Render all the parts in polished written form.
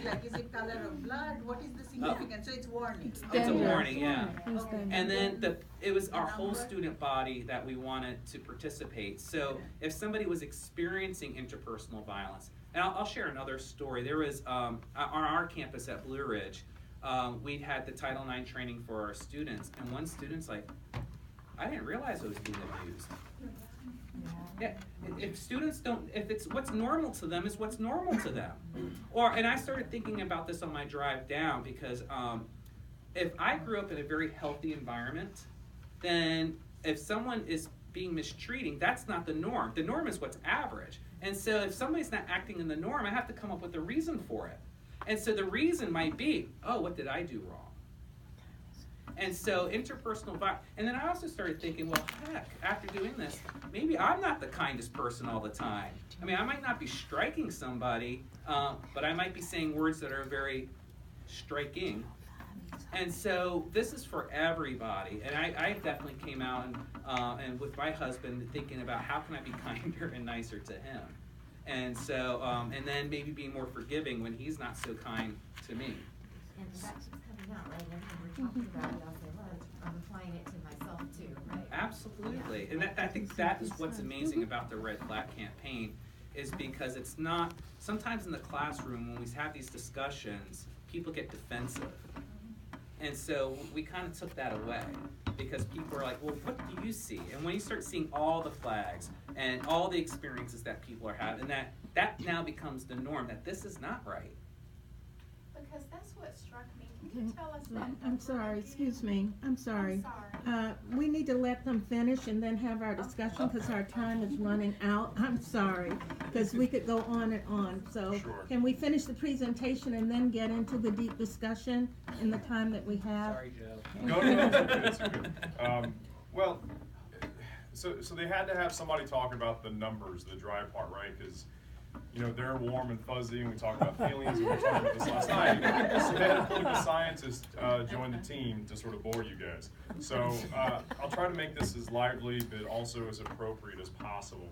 meant like, is it color of blood? What is the significance? So it's warning. It's a Okay. warning, yeah. Okay. And then it was our whole number? student body that we wanted to participate. So if somebody was experiencing interpersonal violence, and I'll share another story. There was, on our campus at Blue Ridge, we had the Title IX training for our students, and one student's like, I didn't realize I was being abused. Yeah, if students don't, if it's what's normal to them is what's normal to them. And I started thinking about this on my drive down because if I grew up in a very healthy environment, then if someone is being mistreating, that's not the norm. The norm is what's average. And so if somebody's not acting in the norm, I have to come up with a reason for it. And so the reason might be, oh, what did I do wrong? And so interpersonal violence, and then I also started thinking, well, heck, after doing this, maybe I'm not the kindest person all the time. I mean, I might not be striking somebody, but I might be saying words that are very striking. And so this is for everybody. And I definitely came out and with my husband thinking about how can I be kinder and nicer to him. And so, and then maybe being more forgiving when he's not so kind to me. And that's coming out, right? Everything we're talking about, I'll say, well, I'm applying it to myself too, right? Absolutely. And I think that is what's amazing about the Red Flag campaign is because it's not, sometimes in the classroom when we have these discussions, people get defensive. And so we kind of took that away because people are like, well, what do you see? And when you start seeing all the flags and all the experiences that people are having, that now becomes the norm, that this is not right. Because that's what struck me. Can you tell us that? I'm sorry, excuse me, I'm sorry. I'm sorry. We need to let them finish and then have our discussion because our time is running out. I'm sorry, because we could go on and on. So Sure. Can we finish the presentation and then get into the deep discussion in the time that we have? Sorry, Joe. No, it's okay, it's okay. Well, so they had to have somebody talk about the numbers, the dry part, right? Because you know, they're warm and fuzzy, and we talk about feelings, and we were talking about this last night. So they had a political scientist join the team to sort of bore you guys. So I'll try to make this as lively, but also as appropriate as possible.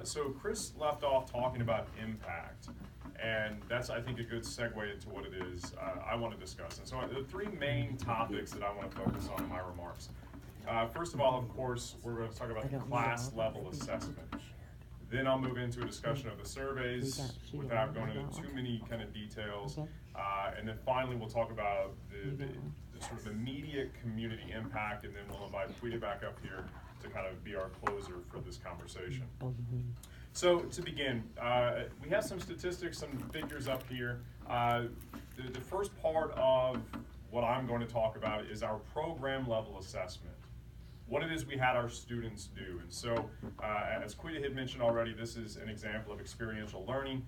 So Chris left off talking about impact, and that's, I think, a good segue into what it is I want to discuss. And so the three main topics that I want to focus on in my remarks. First of all, of course, we're going to talk about the class-level assessment. Then I'll move into a discussion of the surveys without going into too many kind of details. And then finally, we'll talk about the sort of immediate community impact, and then we'll invite Tweeta back up here to kind of be our closer for this conversation. So to begin, we have some statistics, some figures up here. The first part of what I'm going to talk about is our program level assessment. What it is we had our students do. And so, as Tweeta had mentioned already, this is an example of experiential learning.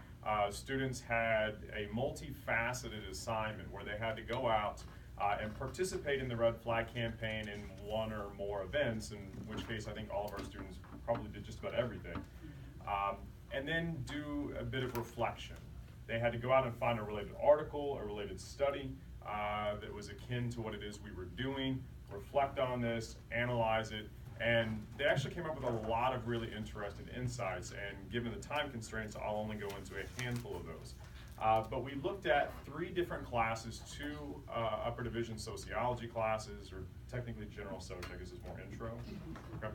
Students had a multifaceted assignment where they had to go out and participate in the Red Flag campaign in one or more events, in which case I think all of our students probably did just about everything. And then do a bit of reflection. They had to go out and find a related article, a related study that was akin to what it is we were doing, reflect on this, analyze it, and they actually came up with a lot of really interesting insights, and given the time constraints, I'll only go into a handful of those. But we looked at 3 different classes, 2 upper division sociology classes, or technically general soc, I guess is more intro. Okay.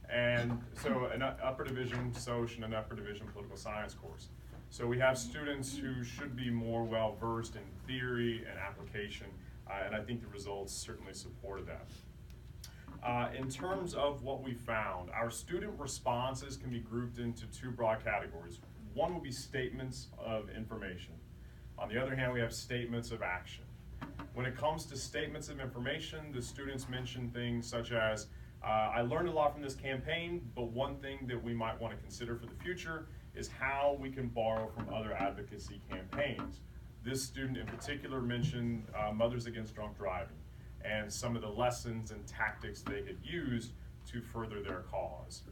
And so an upper division soc and an upper division political science course. So we have students who should be more well versed in theory and application, and I think the results certainly supported that. In terms of what we found, our student responses can be grouped into 2 broad categories. One would be statements of information. On the other hand, we have statements of action. When it comes to statements of information, the students mention things such as, I learned a lot from this campaign, but one thing that we might want to consider for the future is how we can borrow from other advocacy campaigns. This student in particular mentioned Mothers Against Drunk Driving and some of the lessons and tactics they had used to further their cause.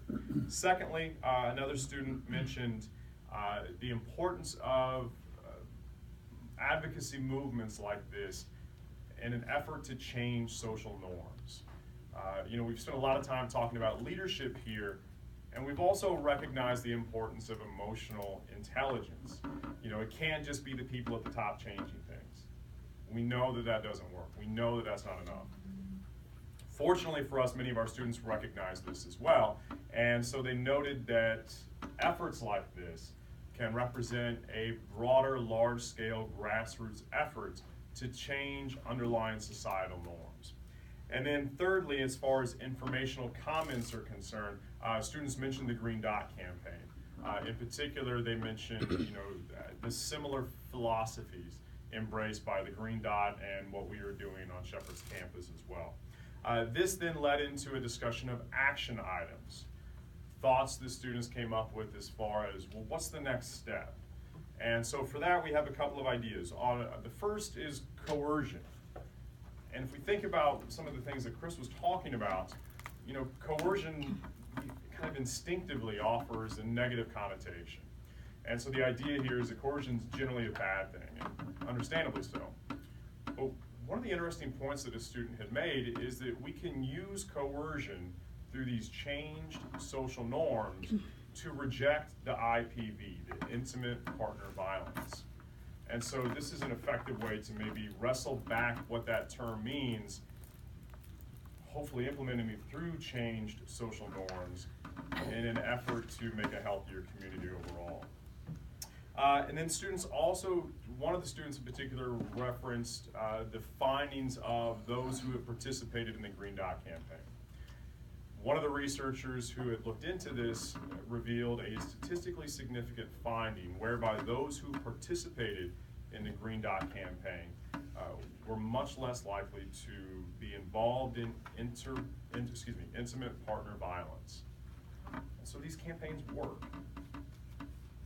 Secondly, another student mentioned the importance of advocacy movements like this in an effort to change social norms. You know, we've spent a lot of time talking about leadership here, And we've also recognized the importance of emotional intelligence. You know, it can't just be the people at the top changing things. We know that that doesn't work. We know that that's not enough. Fortunately for us, many of our students recognize this as well, and so they noted that efforts like this can represent a broader, large-scale grassroots effort to change underlying societal norms. And then thirdly, as far as informational comments are concerned, students mentioned the Green Dot campaign. In particular, they mentioned, the similar philosophies embraced by the Green Dot and what we are doing on Shepherd's campus as well. This then led into a discussion of action items, thoughts the students came up with as far as, well, what's the next step? And so for that, we have a couple of ideas. The first is coercion. And if we think about some of the things that Chris was talking about, coercion kind of instinctively offers a negative connotation. And so the idea here is that coercion is generally a bad thing, and understandably so. But one of the interesting points that a student had made is that we can use coercion through these changed social norms to reject the IPV, the intimate partner violence. And so this is an effective way to maybe wrestle back what that term means, hopefully implementing it through changed social norms in an effort to make a healthier community overall. And then students also, one of the students in particular referenced the findings of those who have participated in the Green Dot campaign. One of the researchers who had looked into this revealed a statistically significant finding whereby those who participated in the Green Dot campaign were much less likely to be involved in intimate partner violence. And so these campaigns work.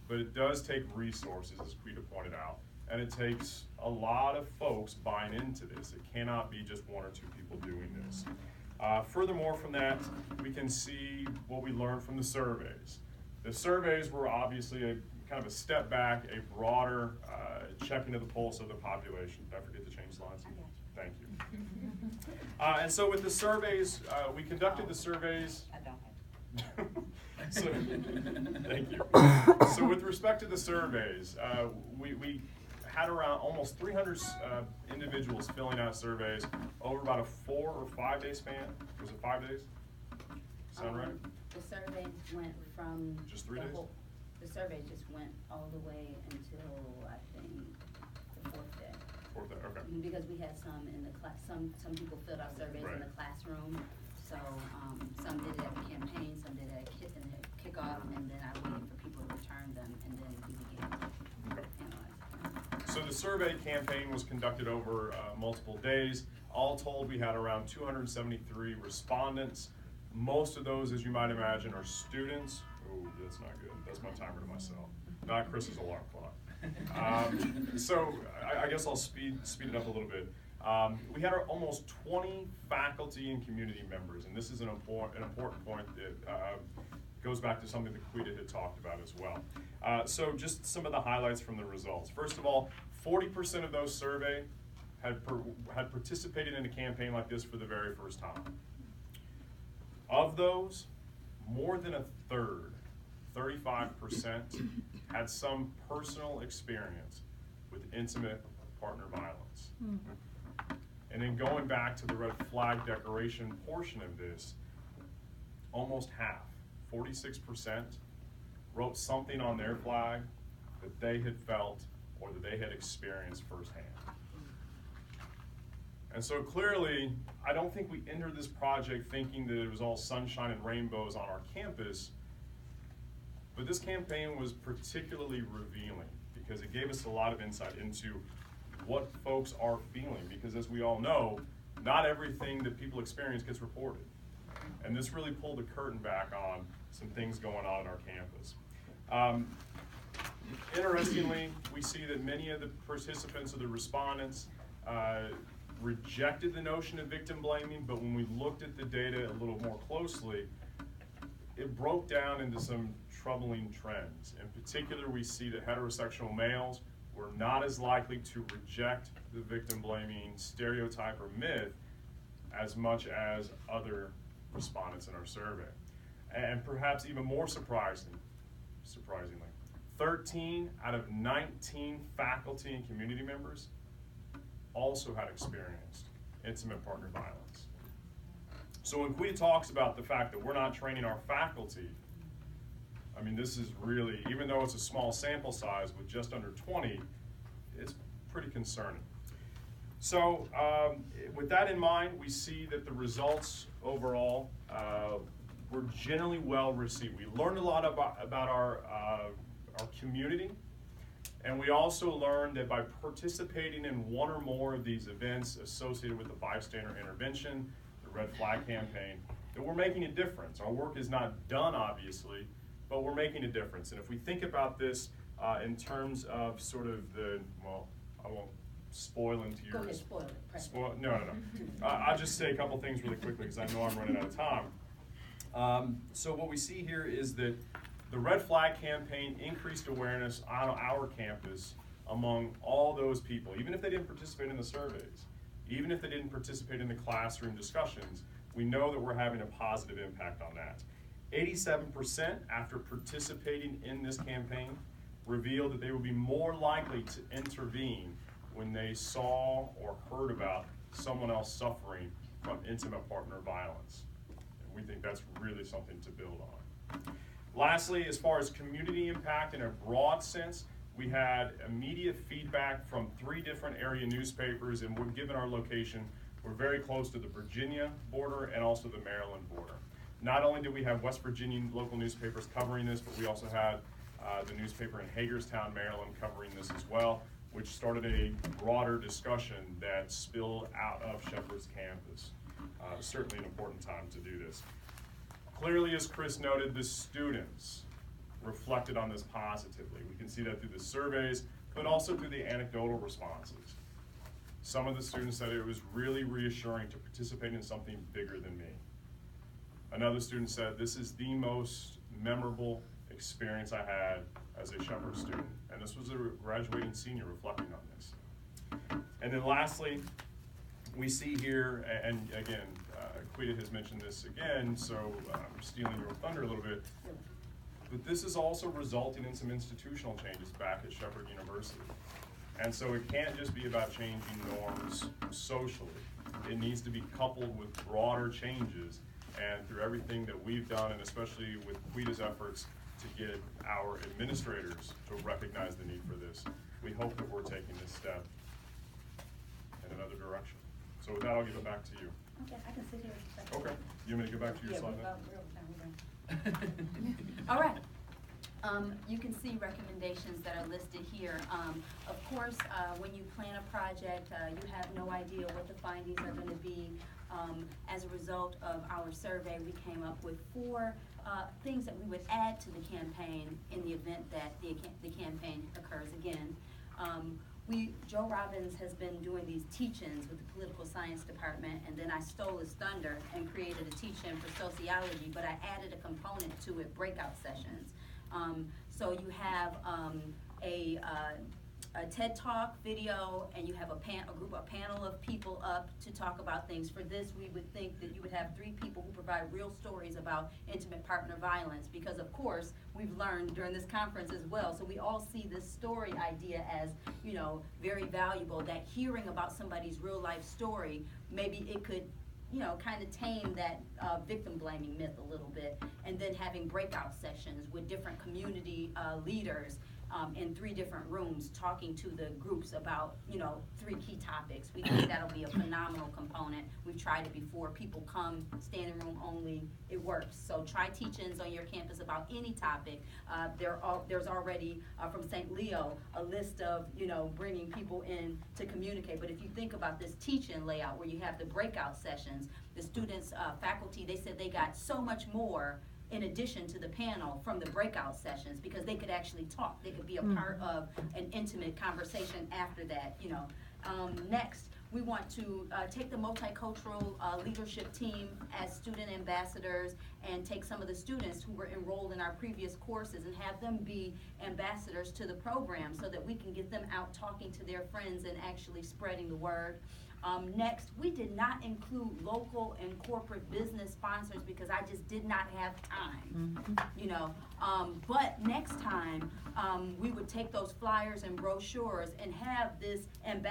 But it does take resources, as Quita pointed out, and it takes a lot of folks buying into this. It cannot be just one or two people doing this. Furthermore from that, we can see what we learned from the surveys. The surveys were obviously a kind of a step back, a broader checking of the pulse of the population. Did I forget to change slides? Thank you. And so with the surveys, we conducted the surveys. I don't have. So, thank you. So with respect to the surveys, we had around almost 300 individuals filling out surveys over about a 4 or 5 day span. Was it 5 days? Sound right? The survey went from Just 3 days? The survey just went all the way until I think the 4th day. 4th day, okay. Because we had some in the class, some people filled out surveys in the classroom. So some did it at the campaign, some did it at kickoff, and then I waited for people to return them, and then we began to analyze them. So the survey campaign was conducted over multiple days. All told, we had around 273 respondents. Most of those, as you might imagine, are students. Oh, that's not good. That's my timer to myself, not Chris's alarm clock. So I guess I'll speed it up a little bit. We had almost 20 faculty and community members, and this is an important point that goes back to something that Quita had talked about as well. So just some of the highlights from the results. First of all, 40% of those surveyed had participated in a campaign like this for the very first time. Of those, more than a third, 35%, had some personal experience with intimate partner violence. And then going back to the red flag declaration portion of this, almost half, 46%, wrote something on their flag that they had felt or that they had experienced firsthand. And so clearly, I don't think we entered this project thinking that it was all sunshine and rainbows on our campus, but this campaign was particularly revealing because it gave us a lot of insight into what folks are feeling, because as we all know, not everything that people experience gets reported. And this really pulled the curtain back on some things going on at our campus. Interestingly, we see that many of the participants or the respondents rejected the notion of victim blaming, but when we looked at the data a little more closely, it broke down into some troubling trends. In particular, we see that heterosexual males were not as likely to reject the victim blaming stereotype or myth as much as other respondents in our survey. And perhaps even more surprisingly, 13 out of 19 faculty and community members also had experienced intimate partner violence. So when Quita talks about the fact that we're not training our faculty, I mean, this is really, even though it's a small sample size with just under 20, it's pretty concerning. So with that in mind, we see that the results overall were generally well received. We learned a lot about our community, and we also learned that by participating in one or more of these events associated with the bystander intervention, the Red Flag campaign, that we're making a difference. Our work is not done, obviously, but we're making a difference. And if we think about this in terms of sort of the, well, I won't spoil into yours. Go ahead, spoil it. No. I'll just say a couple things really quickly because I know I'm running out of time. So what we see here is that the Red Flag campaign increased awareness on our campus among all those people, even if they didn't participate in the surveys, even if they didn't participate in the classroom discussions. We know that we're having a positive impact on that. 87% after participating in this campaign revealed that they would be more likely to intervene when they saw or heard about someone else suffering from intimate partner violence. And we think that's really something to build on. Lastly, as far as community impact in a broad sense, we had immediate feedback from 3 different area newspapers, and given our location, we're very close to the Virginia border and also the Maryland border. Not only did we have West Virginian local newspapers covering this, but we also had the newspaper in Hagerstown, Maryland covering this as well, which started a broader discussion that spilled out of Shepherd's campus. Certainly an important time to do this. Clearly, as Chris noted, the students reflected on this positively. We can see that through the surveys, but also through the anecdotal responses. Some of the students said it was really reassuring to participate in something bigger than me. Another student said, this is the most memorable experience I had as a Shepherd student. And this was a graduating senior reflecting on this. And then lastly, we see here, and again, Quita has mentioned this again, so I'm stealing your thunder a little bit, but this is also resulting in some institutional changes back at Shepherd University. And so it can't just be about changing norms socially. It needs to be coupled with broader changes, and through everything that we've done, and especially with Quita's efforts to get our administrators to recognize the need for this, we hope that we're taking this step in another direction. So with that, I'll give it back to you. Okay, I can sit here. Okay. You want me to go back to your slide now? All right. You can see recommendations that are listed here. Of course, when you plan a project, you have no idea what the findings are going to be. As a result of our survey, we came up with 4 things that we would add to the campaign in the event that the campaign occurs again. Joe Robbins has been doing these teach-ins with the political science department, and then I stole his thunder and created a teach-in for sociology, but I added a component to it, breakout sessions. So you have a TED Talk video, and you have a panel of people up to talk about things. For this, we would think that you would have 3 people who provide real stories about intimate partner violence, because of course, we've learned during this conference as well. So we all see this story idea as, you know, very valuable, that hearing about somebody's real life story, maybe it could, you know, kind of tame that victim blaming myth a little bit, and then having breakout sessions with different community leaders in 3 different rooms talking to the groups about, you know, 3 key topics. We think that'll be a phenomenal component. We've tried it before. People come, standing room only, it works. So try teach-ins on your campus about any topic. There's already, from St. Leo, a list of, you know, bringing people in to communicate. But if you think about this teach-in layout where you have the breakout sessions, the students, faculty, they said they got so much more in addition to the panel from the breakout sessions, because they could actually talk. They could be a part of an intimate conversation after that, you know. Next, we want to take the multicultural leadership team as student ambassadors and take some of the students who were enrolled in our previous courses and have them be ambassadors to the program so that we can get them out talking to their friends and actually spreading the word. Next, we did not include local and corporate business sponsors because I just did not have time, you know. But next time, we would take those flyers and brochures and have this ambassador